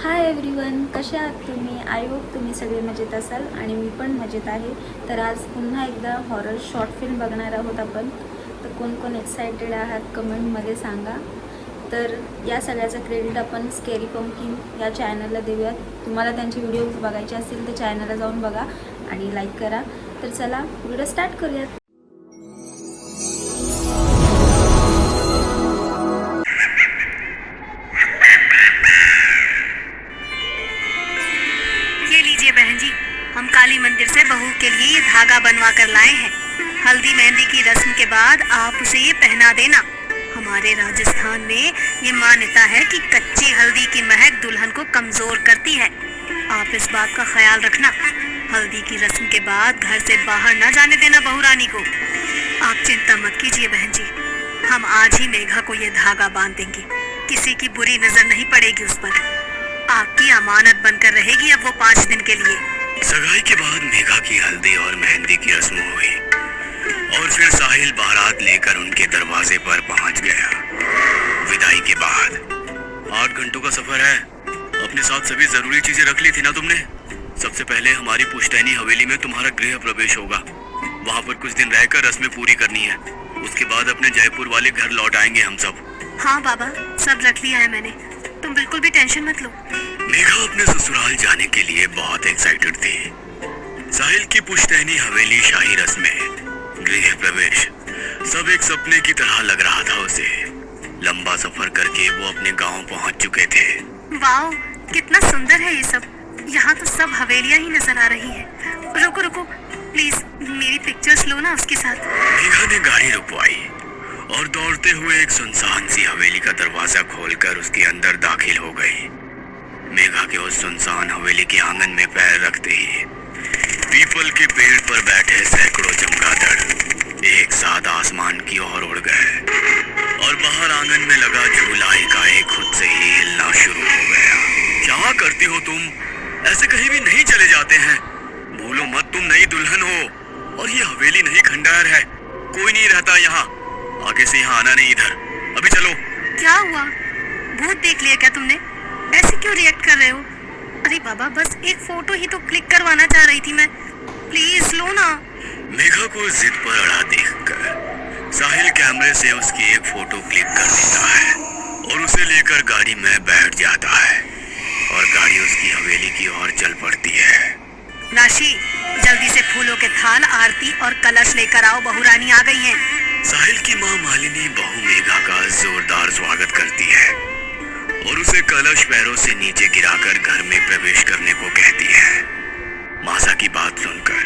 Hi everyone, कसे आहात तुम्ही? आय होप तुम्ही सगळे मजेत असाल आणि मी पण मजेत आहे. तर आज पुन्हा एकदा हॉरर शॉर्ट फिल्म बघणार आहोत आपण. तर कोण कोण एक्सायटेड आहात कमेंटमध्ये सांगा. तर या सगळ्याचं क्रेडिट आपण स्केरी पंपकिन या चॅनलला देऊयात. तुम्हाला त्यांचे व्हिडिओज बघायचे असतील तर चॅनलला जाऊन बघा आणि लाईक करा. तर चला व्हिडिओ स्टार्ट करूयात. हम काली मंदिर से बहू के लिए ये धागा बनवा कर लाए हैं। हल्दी मेहंदी की रस्म के बाद आप उसे ये पहना देना। हमारे राजस्थान में ये मान्यता है कि कच्ची हल्दी की महक दुल्हन को कमजोर करती है। आप इस बात का ख्याल रखना। हल्दी की रस्म के बाद घर से बाहर न जाने देना बहू रानी को। आप चिंता मत कीजिए बहन जी, हम आज ही मेघा को ये धागा बांध देंगे। किसी की बुरी नजर नहीं पड़ेगी उस पर। आपकी अमानत बनकर रहेगी अब वो 5 दिन के लिए। सगाई के बाद मेघा की हल्दी और मेहंदी की रस्म हुई और फिर साहिल बारात लेकर उनके दरवाजे पर पहुंच गया। विदाई के बाद 8 घंटों का सफर है। अपने साथ सभी जरूरी चीजें रख ली थी ना तुमने? सबसे पहले हमारी पुश्तैनी हवेली में तुम्हारा गृह प्रवेश होगा। वहाँ पर कुछ दिन रहकर रस्में पूरी करनी है। उसके बाद अपने जयपुर वाले घर लौट आएंगे हम सब। हाँ बाबा, सब रख लिया है मैंने, तुम बिल्कुल भी टेंशन मत लो। मेघा अपने ससुराल जाने के लिए बहुत एक्साइटेड थी। साहिल की पुश्तैनी हवेली, शाही रस्में, गृह प्रवेश, सब एक सपने की तरह लग रहा था उसे। लंबा सफर करके वो अपने गांव पहुंच चुके थे। वाओ, कितना सुंदर है ये सब। यहाँ तो सब हवेलियाँ ही नजर आ रही हैं। रुको रुको प्लीज, मेरी पिक्चर्स लो ना उसके साथ। मेघा ने गाड़ी रुकवाई और दौड़ते हुए एक सुनसान सी हवेली का दरवाजा खोलकर उसके अंदर दाखिल हो गई। मेघा के उस सुनसान हवेली के आंगन में पैर रखते ही पीपल के पेड़ पर बैठे सैकड़ों चमगादड़ एक साथ आसमान की ओर उड़ गए और बाहर आंगन में लगा झूला एकाएक खुद से ही हिलना शुरू हो गया। क्या करती हो तुम? ऐसे कहीं भी नहीं चले जाते हैं। भूलो मत, तुम नई दुल्हन हो और ये हवेली नहीं खंडहर है। कोई नहीं रहता यहाँ। आगे से यहाँ आना नहीं इधर। अभी चलो। क्या हुआ? भूत देख लिया क्या तुमने? ऐसे क्यों रिएक्ट कर रहे हो? अरे बाबा, बस एक फोटो ही तो क्लिक करवाना चाह रही थी मैं। प्लीज लो ना। मेघा को जिद पर अड़ा देखकर साहिल कैमरे से उसकी एक फोटो क्लिक कर देता है और उसे लेकर गाड़ी में बैठ जाता है और गाड़ी उसकी हवेली की ओर चल पड़ती है। राशि, जल्दी से फूलों के थाल, आरती और कलश लेकर आओ, बहू रानी आ गई है। साहिल की माँ मालिनी बहू मेघा का जोरदार स्वागत करती है और उसे कलश पैरों से नीचे गिराकर घर में प्रवेश करने को कहती है। मासा की बात सुनकर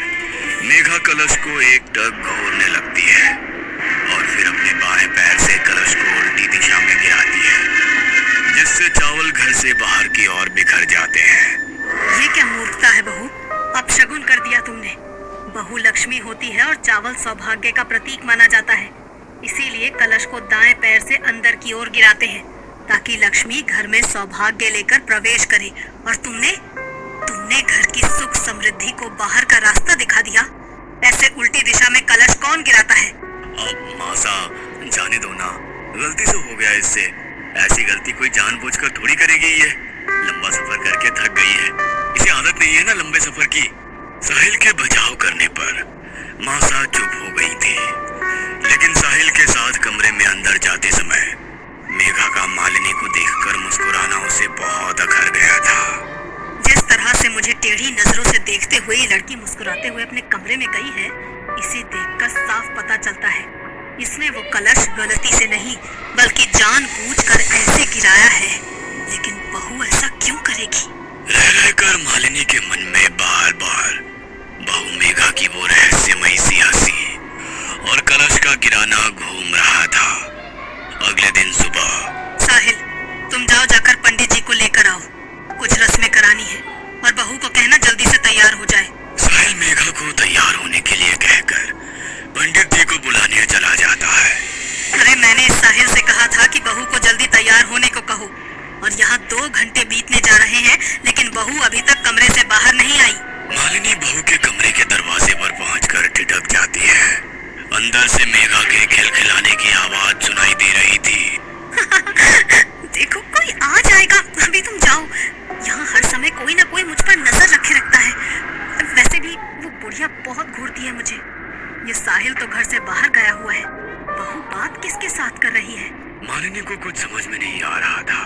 मेघा कलश को एक टक घोरने लगती है और फिर अपने बाएं पैर से कलश को उल्टी दिशा में गिराती है, जिससे चावल घर से बाहर की ओर बिखर जाते हैं। ये क्या मूर्खता है बहू, अपशगुन कर दिया तुमने। बहू लक्ष्मी होती है और चावल सौभाग्य का प्रतीक माना जाता है। इसीलिए कलश को दाएं पैर से अंदर की ओर गिराते हैं ताकि लक्ष्मी घर में सौभाग्य लेकर प्रवेश करे। और तुमने घर की सुख समृद्धि को बाहर का रास्ता दिखा दिया। ऐसे उल्टी दिशा में कलश कौन गिराता है? अब मासा, जाने दो ना, गलती से हो गया इससे। ऐसी गलती कोई जानबूझकर थोड़ी करेगी। ये लंबा सफर करके थक गई है, इसे आदत नहीं है ना लंबे सफर की। साहिल के बचाव करने पर मासा चुप हो गई थी, लेकिन साहिल के साथ कमरे में अंदर जाते समय मेघा का मालिनी को देखकर मुस्कुराना उसे बहुत अखर गया था। जिस तरह से मुझे टेढ़ी नजरों से देखते हुए ये लड़की मुस्कुराते हुए अपने कमरे में गई है, इसे देखकर साफ पता चलता है इसने वो कलश गलती से नहीं बल्कि जानबूझकर ऐसे गिराया है। लेकिन बहू ऐसा क्यों करेगी? रह रहकर मालिनी के मन में बार बार बहू मेघा की वो रहस्यमयी सी हंसी और कलश का गिराना घूम रहा था। अगले दिन सुबह। साहिल, तुम जाओ, जाकर पंडित जी को लेकर आओ। कुछ रस्में करानी है और बहू को कहना जल्दी से तैयार हो जाए। साहिल मेघा को तैयार होने के लिए कहकर पंडित जी को बुलाने चला जाता है। अरे मैंने साहिल से कहा था कि बहू को जल्दी तैयार होने को कहो, और यहाँ 2 घंटे बीतने जा रहे हैं लेकिन बहू अभी तक कमरे से बाहर नहीं आई। मालिनी बहू के कमरे के दरवाजे पर पहुंचकर ठिठक जाती है। अंदर से मेघा के खिलखिलाने की आवाज सुनाई दे रही थी। देखो, कोई आ जाएगा, अभी तुम जाओ। यहाँ कोई मुझ पर नजर रखे रखता है। वैसे भी वो बुढ़िया बहुत घूरती है मुझे। ये साहिल तो घर से बाहर गया हुआ है, बहू बात किसके साथ कर रही है? मालिनी को कुछ समझ में नहीं आ रहा था।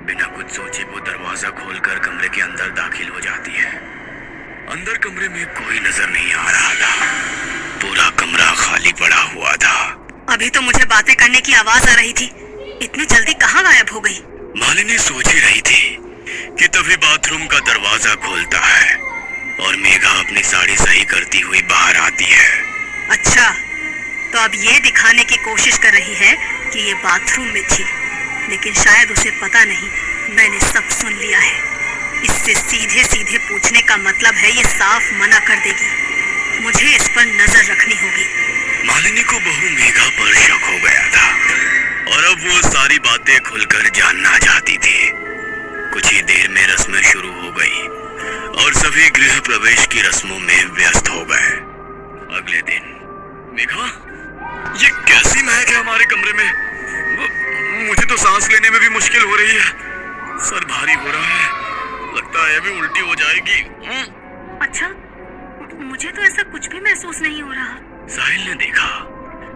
बिना कुछ सोचे वो दरवाजा खोलकर कमरे के अंदर दाखिल हो जाती है। अंदर कमरे में कोई नजर नहीं आ रहा था। पूरा कमरा खाली पड़ा हुआ था। अभी तो मुझे बातें करने की आवाज आ रही थी, इतनी जल्दी कहाँ गायब हो गई? मालिनी सोच ही रही थी कि तभी बाथरूम का दरवाजा खुलता है और मेघा अपनी साड़ी सही करती हुई बाहर आती है। अच्छा, तो अब ये दिखाने की कोशिश कर रही है कि ये बाथरूम में थी, लेकिन शायद उसे पता नहीं मैंने सब सुन लिया है। इससे सीधे सीधे पूछने का मतलब है ये साफ मना कर देगी। मुझे इस पर नजर रखनी होगी। मालिनी को बहू मेघा पर शक हो गया था और अब वो सारी बातें खुलकर जानना चाहती थी। कुछ ही देर में रस्में शुरू हो गई और सभी गृह प्रवेश की रस्मों में व्यस्त हो गए। अगले दिन, मेघा, ये कैसी महक है हमारे कमरे में? मुझे तो सांस लेने में भी मुश्किल हो रही है। सर भारी हो रहा है, लगता है अभी उल्टी हो जाएगी। अच्छा, मुझे तो ऐसा कुछ भी महसूस नहीं हो रहा। साहिल ने देखा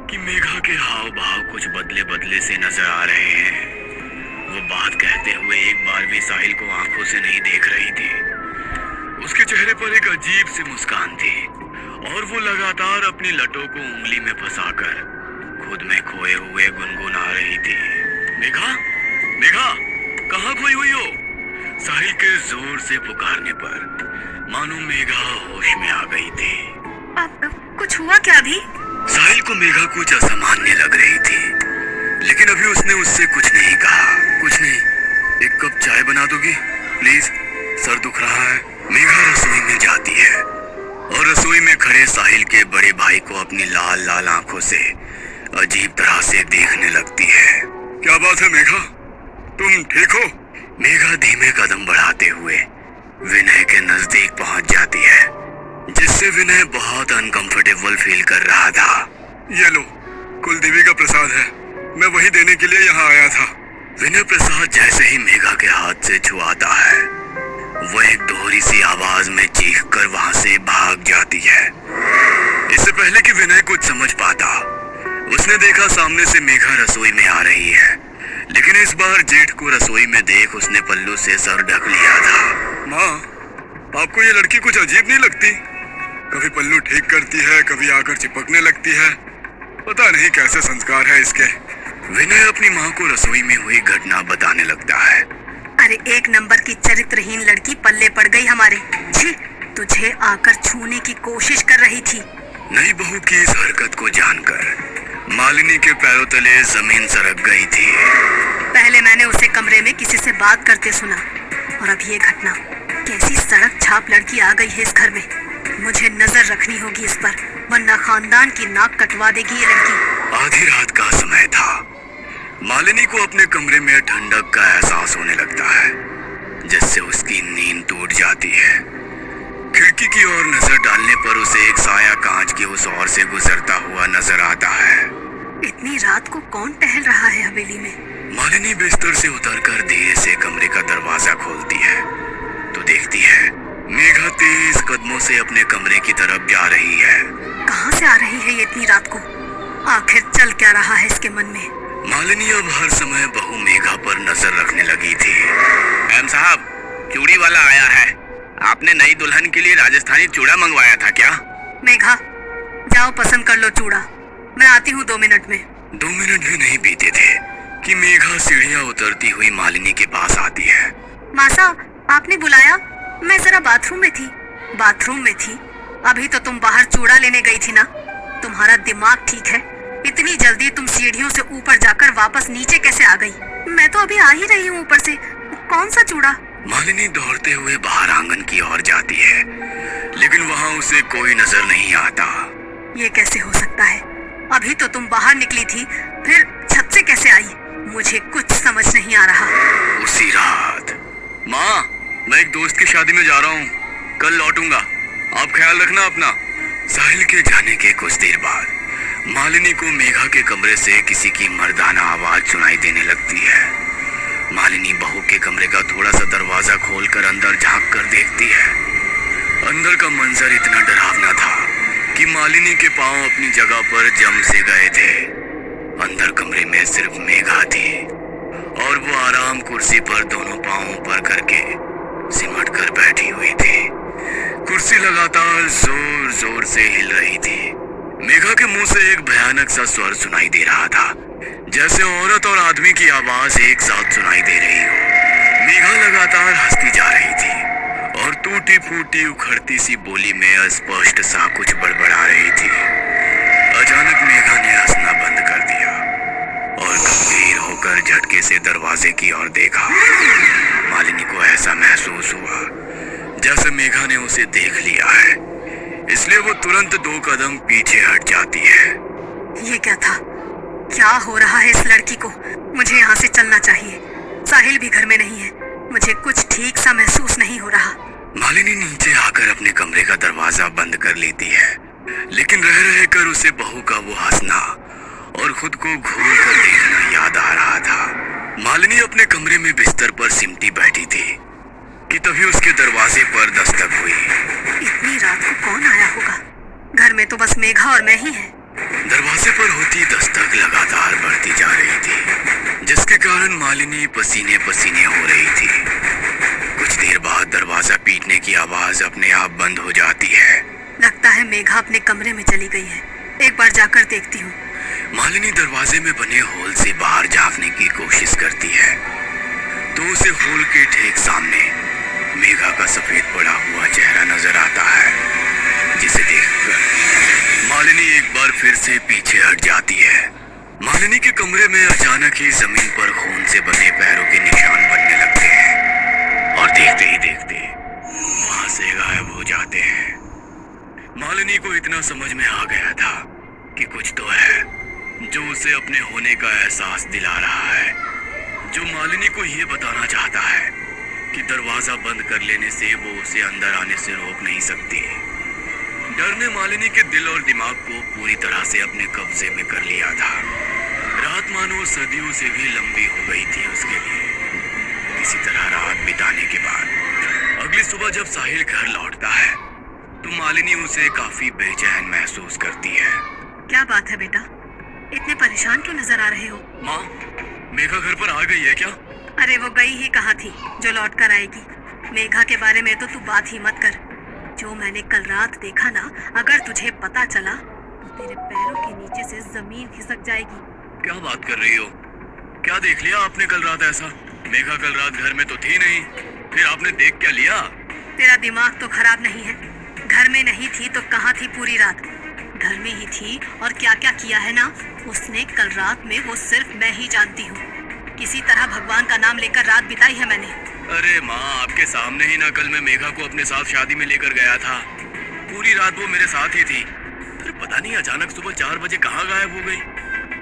कि मेघा के हाव भाव कुछ बदले बदले से नजर आ रहे हैं। वो बात कहते हुए एक बार भी साहिल को आंखों से नहीं देख रही थी। उसके चेहरे पर एक अजीब सी मुस्कान थी और वो लगातार अपनी लटों को उंगली में फंसाकर खुद में खोए हुए गुनगुना रही थी। मेघा, मेघा, कहाँ खोई हुई हो? साहिल के जोर से पुकारने पर मानो मेघा होश में आ गई थी। कुछ हुआ क्या अभी? साहिल को मेघा कुछ असामान्य लग रही थी, लेकिन अभी उसने उससे कुछ नहीं कहा। कुछ नहीं, एक कप चाय बना दोगी प्लीज? सर दुख रहा है। मेघा रसोई में जाती है और रसोई में खड़े साहिल के बड़े भाई को अपनी लाल लाल आंखों से अजीब तरह से देखने लगती है। क्या बात है मेघा, तुम ठीक हो? मेघा धीमे कदम बढ़ाते हुए विनय के नजदीक पहुंच जाती है, जिससे विनय बहुत अनकंफर्टेबल फील कर रहा था। ये लो, कुलदेवी का प्रसाद है, मैं वही देने के लिए यहाँ आया था। विनय प्रसाद जैसे ही मेघा के हाथ से छुआता है, वो एक दोहरी सी आवाज में चीख कर वहां से भाग जाती है। इससे पहले कि विनय कुछ समझ पाता, उसने देखा सामने से मेघा रसोई में आ रही है, लेकिन इस बार जेठ को रसोई में देख उसने पल्लू से सर ढक लिया था। माँ, आपको ये लड़की कुछ अजीब नहीं लगती? कभी पल्लू ठीक करती है, कभी आकर चिपकने लगती है, पता नहीं कैसे संस्कार है इसके। विनय अपनी माँ को रसोई में हुई घटना बताने लगता है। अरे एक नंबर की चरित्रहीन लड़की पल्ले पड़ गई हमारे। छी, तुझे आकर छूने की कोशिश कर रही थी। नई बहू की इस हरकत को जानकर मालिनी के पैरों तले जमीन सरक गई थी। पहले मैंने उसे कमरे में किसी से बात करते सुना, और अब ये घटना। कैसी सड़क छाप लड़की आ गई है इस घर में। मुझे नजर रखनी होगी इस पर, वरना खानदान की नाक कटवा देगी ये लड़की। आधी रात का समय था। मालिनी को अपने कमरे में ठंडक का एहसास होने लगता है, जिससे उसकी नींद टूट जाती है। खिड़की की ओर नजर डालने पर उसे एक साया कांच की उस ओर से गुजरता हुआ नजर आता है। इतनी रात को कौन टहल रहा है हवेली में? मालिनी बिस्तर से उतरकर धीरे से कमरे का दरवाजा खोलती है तो देखती है मेघा तेज कदमों से अपने कमरे की तरफ जा रही है। कहाँ से आ रही है ये इतनी रात को? आखिर चल क्या रहा है इसके मन में? मालिनी अब हर समय बहू मेघा पर नजर रखने लगी थी। मैम साहब, चूड़ी वाला आया है। आपने नई दुल्हन के लिए राजस्थानी चूड़ा मंगवाया था क्या? मेघा, जाओ पसंद कर लो चूड़ा, मैं आती हूँ 2 मिनट में। 2 मिनट भी नहीं बीते थे कि मेघा सीढ़ियाँ उतरती हुई मालिनी के पास आती है। मासा, आपने बुलाया? मैं जरा बाथरूम में थी। बाथरूम में थी? अभी तो तुम बाहर चूड़ा लेने गई थी ना? तुम्हारा दिमाग ठीक है? इतनी जल्दी तुम सीढ़ियों से ऊपर जाकर वापस नीचे कैसे आ गई? मैं तो अभी आ ही रही हूँ ऊपर से। कौन सा चूड़ा? मालिनी दौड़ते हुए बाहर आंगन की ओर जाती है, लेकिन वहाँ उसे कोई नजर नहीं आता। ये कैसे हो सकता है? अभी तो तुम बाहर निकली थी, फिर छत से कैसे आई? मुझे कुछ समझ नहीं आ रहा। उसी रात। माँ, मैं एक दोस्त की शादी में जा रहा हूँ, कल लौटूंगा, आप ख्याल रखना अपना। साहिल के जाने के कुछ देर बाद मालिनी को मेघा के कमरे से किसी की मर्दाना आवाज सुनाई देने लगती है। मालिनी बहू के कमरे का थोड़ा सा दरवाजा खोलकर अंदर झांक कर देखती है। अंदर का मंजर इतना डरावना था कि मालिनी के पांव अपनी जगह पर जम से गए थे। अंदर कमरे में सिर्फ मेघा थी और वो आराम कुर्सी पर दोनों पांव ऊपर करके सिमट कर बैठी हुई थी। कुर्सी लगातार जोर जोर से हिल रही थी। मेघा के मुंह से एक भयानक सा स्वर सुनाई दे रहा था, जैसे औरत और आदमी की आवाज एक साथ सुनाई दे रही हो। मेघा लगातार हंसती जा रही थी और टूटी फूटी उखड़ती सी बोली में अस्पष्ट सा कुछ बड़बड़ा रही थी। अचानक मेघा ने हंसना बंद कर दिया और गंभीर होकर झटके से दरवाजे की ओर देखा। मालिनी को ऐसा महसूस हुआ जैसे मेघा ने उसे देख लिया है, इसलिए वो तुरंत 2 कदम पीछे हट जाती है। ये क्या था? क्या हो रहा है इस लड़की को? मुझे यहाँ से चलना चाहिए। साहिल भी घर में नहीं है। मुझे कुछ ठीक सा महसूस नहीं हो रहा। मालिनी नीचे आकर अपने कमरे का दरवाजा बंद कर लेती है, लेकिन रह रहकर उसे बहू का वो हंसना और खुद को घूर कर देखना याद आ रहा था। मालिनी अपने कमरे में बिस्तर पर सिमटी बैठी थी कि तभी उसके दरवाजे पर दस्तक हुई। इतनी रात को कौन आया होगा? घर में तो बस मेघा और मैं ही हैं। दरवाजे पर होती दस्तक लगातार बढ़ती जा रही थी, जिसके कारण मालिनी पसीने पसीने हो रही थी। कुछ देर बाद दरवाजा पीटने की आवाज अपने आप बंद हो जाती है। लगता है मेघा अपने कमरे में चली गई है। एक बार जाकर देखती हूँ। मालिनी दरवाजे में बने होल से बाहर झांकने की कोशिश करती है तो उसे होल के ठीक सामने मेघा का सफेद पड़ा हुआ चेहरा नजर आता है, जिसे देखकर मालिनी एक बार फिर से पीछे हट जाती है। मालिनी के कमरे में अचानक ही जमीन पर खून से बने पैरों के निशान बनने लगते हैं और देखते ही देखते वहां से गायब हो जाते हैं। मालिनी को इतना समझ में आ गया था कि कुछ तो है जो उसे अपने होने का एहसास दिला रहा है, जो मालिनी को ये बताना चाहता है कि दरवाजा बंद कर लेने से वो उसे अंदर आने से रोक नहीं सकती। डर ने मालिनी के दिल और दिमाग को पूरी तरह से अपने कब्जे में कर लिया था। रात मानो सदियों से भी लंबी हो गई थी उसके लिए। किसी तरह रात बिताने के बाद अगली सुबह जब साहिल घर लौटता है तो मालिनी उसे काफी बेचैन महसूस करती है। क्या बात है बेटा? इतने परेशान क्यों नजर आ रहे हो? माँ, मेघा घर पर आ गई है क्या? अरे वो गई ही कहाँ थी जो लौट कर आएगी। मेघा के बारे में तो तू बात ही मत कर। जो मैंने कल रात देखा ना, अगर तुझे पता चला तो तेरे पैरों के नीचे से जमीन खिसक जाएगी। क्या बात कर रही हो? क्या देख लिया आपने कल रात ऐसा? मेघा कल रात घर में तो थी नहीं, फिर आपने देख क्या लिया? तेरा दिमाग तो खराब नहीं है। घर में नहीं थी तो कहाँ थी पूरी रात? घर में ही थी और क्या क्या किया है ना उसने कल रात में, वो सिर्फ मैं ही जानती हूँ। किसी तरह भगवान का नाम लेकर रात बिताई है मैंने। अरे माँ, आपके सामने ही ना कल मैं मेघा को अपने साथ शादी में लेकर गया था। पूरी रात वो मेरे साथ ही थी। फिर पता नहीं अचानक सुबह 4 बजे कहाँ गायब हो गई।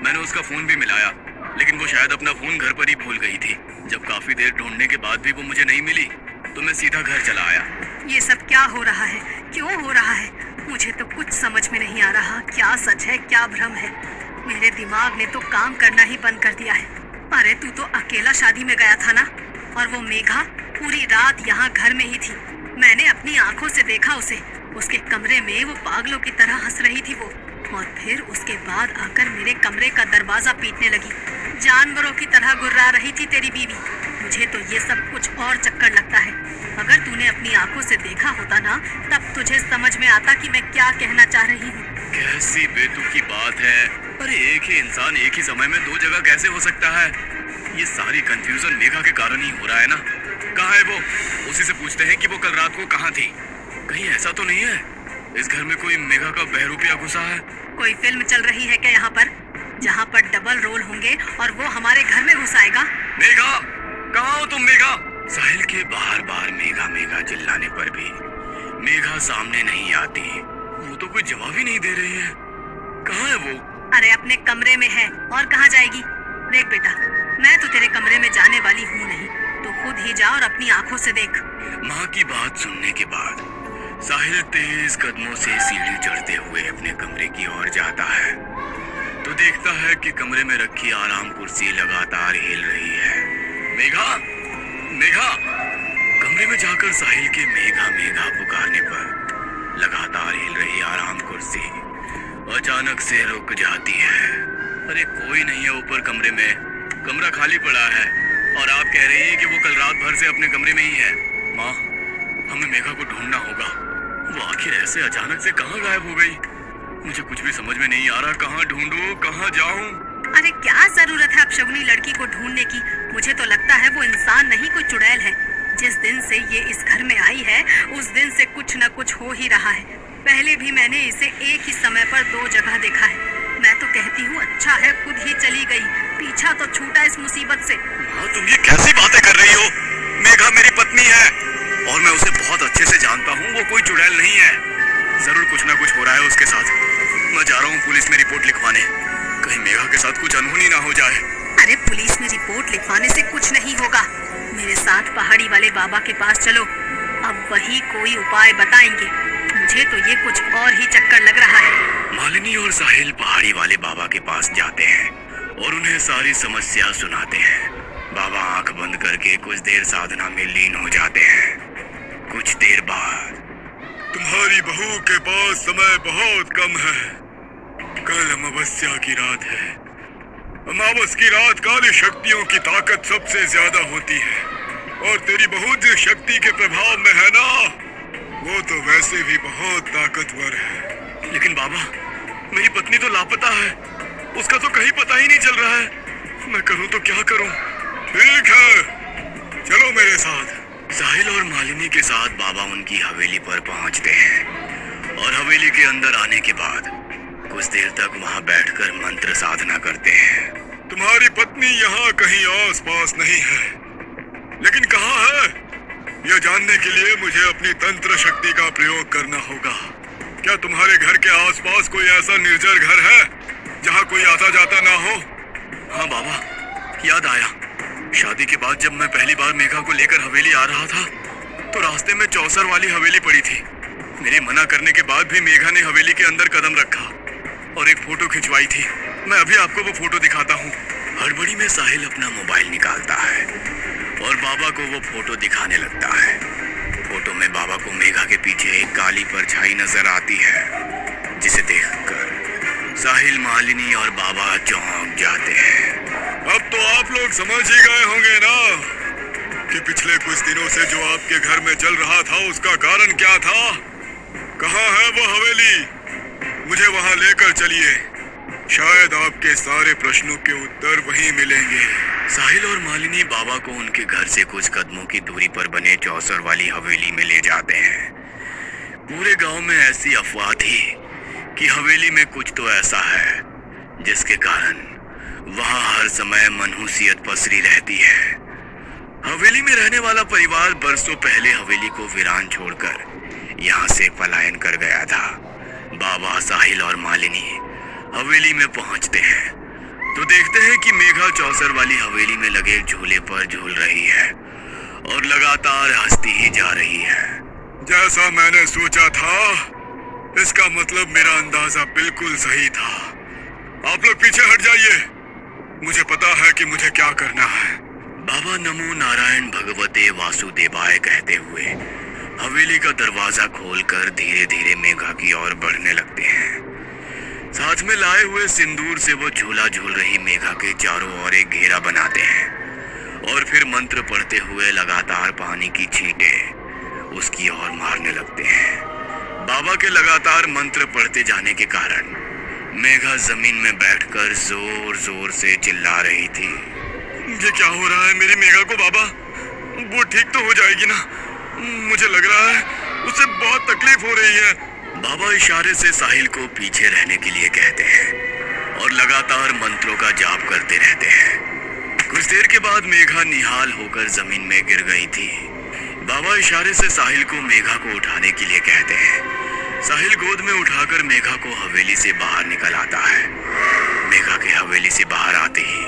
मैंने उसका फोन भी मिलाया, लेकिन वो शायद अपना फोन घर पर ही भूल गई थी। जब काफी देर ढूंढने के बाद भी वो मुझे नहीं मिली तो मैं सीधा घर चला आया। ये सब क्या हो रहा है? क्यों हो रहा है? मुझे तो कुछ समझ में नहीं आ रहा। क्या सच है, क्या भ्रम है? मेरे दिमाग ने तो काम करना ही बंद कर दिया है। अरे तू तो अकेला शादी में गया था ना, और वो मेघा पूरी रात यहाँ घर में ही थी। मैंने अपनी आंखों से देखा उसे। उसके कमरे में वो पागलों की तरह हंस रही थी वो, और फिर उसके बाद आकर मेरे कमरे का दरवाजा पीटने लगी। जानवरों की तरह गुर्रा रही थी तेरी बीवी। मुझे तो ये सब कुछ और चक्कर लगता है। अगर तूने अपनी आंखों से देखा होता ना, तब तुझे समझ में आता कि मैं क्या कहना चाह रही हूँ। कैसी बेतुकी बात है। अरे एक ही इंसान एक ही समय में 2 जगह कैसे हो सकता है? ये सारी कंफ्यूजन मेघा के कारण ही हो रहा है ना। कहाँ है वो? उसी से पूछते हैं कि वो कल रात को कहाँ थी। कहीं ऐसा तो नहीं है इस घर में कोई मेघा का बहरूपिया घुसा है? कोई फिल्म चल रही है क्या यहाँ पर, जहाँ पर डबल रोल होंगे और वो हमारे घर में घुस आएगा? मेघा, कहाँ हो तुम मेघा? साहिल के बार बार मेघा मेघा चिल्लाने पर भी मेघा सामने नहीं आती। वो तो कोई जवाब ही नहीं दे रही है। कहाँ है वो? अरे अपने कमरे में है, और कहाँ जाएगी? देख बेटा, मैं तो तेरे कमरे में जाने वाली हूँ नहीं, तो खुद ही जा और अपनी आंखों से देख। माँ की बात सुनने के बाद साहिल तेज कदमों से सीढ़ी चढ़ते हुए अपने कमरे की ओर जाता है तो देखता है कि कमरे में रखी आराम कुर्सी लगातार हिल रही है। मेघा, मेघा। कमरे में जाकर साहिल के मेघा मेघा पुकारने पर लगातार हिल रही आराम कुर्सी अचानक से रुक जाती है। अरे कोई नहीं है ऊपर कमरे में, कमरा खाली पड़ा है और आप कह रही हैं कि वो कल रात भर से अपने कमरे में ही है। माँ, हमें मेघा को ढूंढना होगा। वो आखिर ऐसे अचानक से कहाँ गायब हो गई? मुझे कुछ भी समझ में नहीं आ रहा। कहाँ ढूंढूं, कहाँ जाऊं? अरे क्या जरूरत है अपशगुनी लड़की को ढूंढने की? मुझे तो लगता है वो इंसान नहीं, कोई चुड़ैल है। जिस दिन से ये इस घर में आई है उस दिन से कुछ न कुछ हो ही रहा है। पहले भी मैंने इसे एक ही समय पर 2 जगह देखा है। मैं तो कहती हूँ अच्छा है खुद ही चली गई, पीछा तो छूटा इस मुसीबत से। माँ, तुम ये कैसी बातें कर रही हो? मेघा मेरी पत्नी है और मैं उसे बहुत अच्छे से जानता हूँ। वो कोई चुड़ैल नहीं है। जरूर कुछ ना कुछ हो रहा है उसके साथ। मैं जा रहा हूँ पुलिस में रिपोर्ट लिखवाने, कहीं मेघा के साथ कुछ अनहोनी ना हो जाए। अरे पुलिस में रिपोर्ट लिखवाने से कुछ नहीं होगा। मेरे साथ पहाड़ी वाले बाबा के पास चलो, अब वही कोई उपाय बताएंगे। मुझे तो ये कुछ और ही चक्कर लग रहा है। मालिनी और साहिल पहाड़ी वाले बाबा के पास जाते हैं और उन्हें सारी समस्या सुनाते हैं। बाबा आंख बंद करके कुछ देर साधना में लीन हो जाते हैं। कुछ देर बाद, तुम्हारी बहू के पास समय बहुत कम है। कल अमावस्या की रात है। अमावस की रात काली शक्तियों की ताकत सबसे ज्यादा होती है और तेरी बहू जिस शक्ति के प्रभाव में है ना, वो तो वैसे भी बहुत ताकतवर है। लेकिन बाबा, मेरी पत्नी तो लापता है। उसका तो कहीं पता ही नहीं चल रहा है। मैं करूं तो क्या करूं? ठीक है, चलो मेरे साथ। साहिल और मालिनी के साथ बाबा उनकी हवेली पर पहुंचते हैं और हवेली के अंदर आने के बाद कुछ देर तक वहां बैठकर मंत्र साधना करते हैं। तुम्हारी पत्नी यहाँ कहीं आस पास नहीं है, लेकिन कहाँ है यह जानने के लिए मुझे अपनी तंत्र शक्ति का प्रयोग करना होगा। क्या तुम्हारे घर के आसपास कोई ऐसा निर्जर घर है जहाँ कोई आता जाता ना हो? हाँ बाबा, याद आया। शादी के बाद जब मैं पहली बार मेघा को लेकर हवेली आ रहा था तो रास्ते में चौसर वाली हवेली पड़ी थी। मेरे मना करने के बाद भी मेघा ने हवेली के अंदर कदम रखा और एक फोटो खिंचवाई थी। मैं अभी आपको वो फोटो दिखाता हूँ। हड़बड़ी में साहिल अपना मोबाइल निकालता है और बाबा को वो फोटो दिखाने लगता है। फोटो में बाबा को मेघा के पीछे एक काली परछाई नजर आती है, जिसे देखकर साहिल, मालिनी और बाबा चौंक जाते हैं। अब तो आप लोग समझ ही गए होंगे ना कि पिछले कुछ दिनों से जो आपके घर में चल रहा था उसका कारण क्या था। कहाँ है वो हवेली? मुझे वहां लेकर चलिए। शायद आपके सारे प्रश्नों के उत्तर वहीं मिलेंगे। साहिल और मालिनी बाबा को उनके घर से कुछ कदमों की दूरी पर बने चौसर वाली हवेली में ले जाते हैं। पूरे गांव में ऐसी अफवाह थी कि हवेली में कुछ तो ऐसा है जिसके कारण वहां हर समय मनहूसियत पसरी रहती है। हवेली में रहने वाला परिवार बरसों पहले हवेली को वीरान छोड़कर यहाँ से पलायन कर गया था। बाबा, साहिल और मालिनी हवेली में पहुंचते हैं तो देखते हैं कि मेघा चौसर वाली हवेली में लगे झूले पर झूल रही है और लगातार हंसती ही जा रही है। जैसा मैंने सोचा था, इसका मतलब मेरा अंदाजा बिल्कुल सही था। आप लोग पीछे हट जाइए, मुझे पता है कि मुझे क्या करना है। बाबा नमो नारायण भगवते वासुदेवाय कहते हुए हवेली का दरवाजा खोलकर धीरे धीरे मेघा की ओर बढ़ने लगते हैं। साथ में लाए हुए सिंदूर से वो झूला झूल रही मेघा के चारों ओर एक घेरा बनाते हैं और फिर मंत्र पढ़ते हुए लगातार पानी की छींटें उसकी ओर मारने लगते हैं। बाबा के लगातार मंत्र पढ़ते जाने के कारण मेघा जमीन में बैठकर जोर जोर से चिल्ला रही थी। ये क्या हो रहा है मेरी मेघा को? बाबा, वो ठीक तो हो जाएगी ना? मुझे लग रहा है उसे बहुत तकलीफ हो रही है। बाबा इशारे से साहिल को पीछे रहने के लिए कहते हैं और लगातार मंत्रों का जाप करते रहते हैं। कुछ देर के बाद मेघा निहाल होकर जमीन में गिर गई थी। बाबा इशारे से साहिल को मेघा को उठाने के लिए कहते हैं। साहिल गोद में उठाकर मेघा को हवेली से बाहर निकल आता है। मेघा के हवेली से बाहर आते ही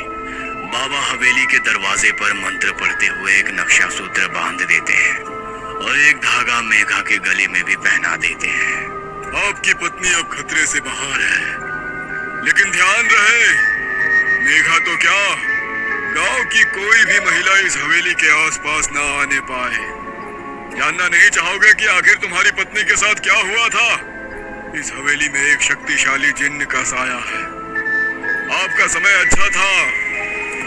बाबा हवेली के दरवाजे पर मंत्र पढ़ते हुए एक नक्शा सूत्र बांध देते हैं और एक धागा मेघा के गले में भी पहना देते हैं। आपकी पत्नी अब खतरे से बाहर है, लेकिन ध्यान रहे, मेघा तो क्या गांव की कोई भी महिला इस हवेली के आसपास ना आने पाए। जानना नहीं चाहोगे कि आखिर तुम्हारी पत्नी के साथ क्या हुआ था? इस हवेली में एक शक्तिशाली जिन्न का साया है। आपका समय अच्छा था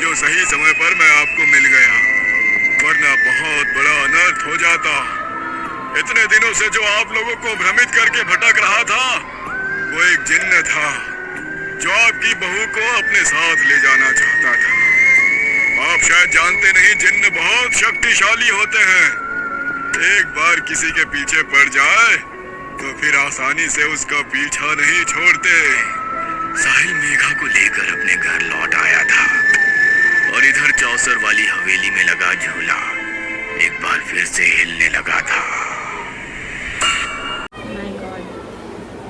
जो सही समय पर मैं आपको मिल गया, वरना बहुत बड़ा अनर्थ हो जाता। इतने दिनों से जो आप लोगों को भ्रमित करके भटक रहा था, वो एक जिन्न था जो आपकी बहू को अपने साथ ले जाना चाहता था। आप शायद जानते नहीं, जिन्न बहुत शक्तिशाली होते हैं। एक बार किसी के पीछे पड़ जाए तो फिर आसानी से उसका पीछा नहीं छोड़ते। साहिल मेघा को लेकर अपने घर लौट आया था और इधर चौसर वाली हवेली में लगा झूला एक बार फिर से हिलने लगा था। माय गॉड,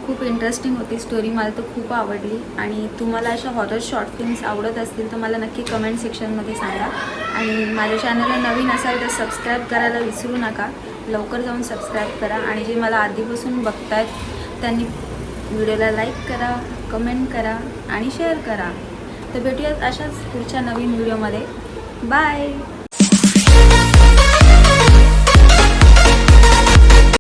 खूप इंटरेस्टिंग होती स्टोरी, मला तर खूप आवडली. आणि तुम्हाला अशा हॉरर शॉर्ट फिल्म्स आवडत असतील तर मला नक्की कमेंट सेक्शनमध्ये सांगा. आणि माझ्या चॅनलला नवीन असाल तर सबस्क्राईब करायला विसरू नका. लवकर जाऊन सबस्क्राईब करा. आणि जे मला आधीपासून बघतायत त्यांनी व्हिडिओला लाईक करा, कमेंट करा आणि शेअर करा. तर भेटूयात अशाच पुढच्या नवीन व्हिडिओमध्ये. बाय.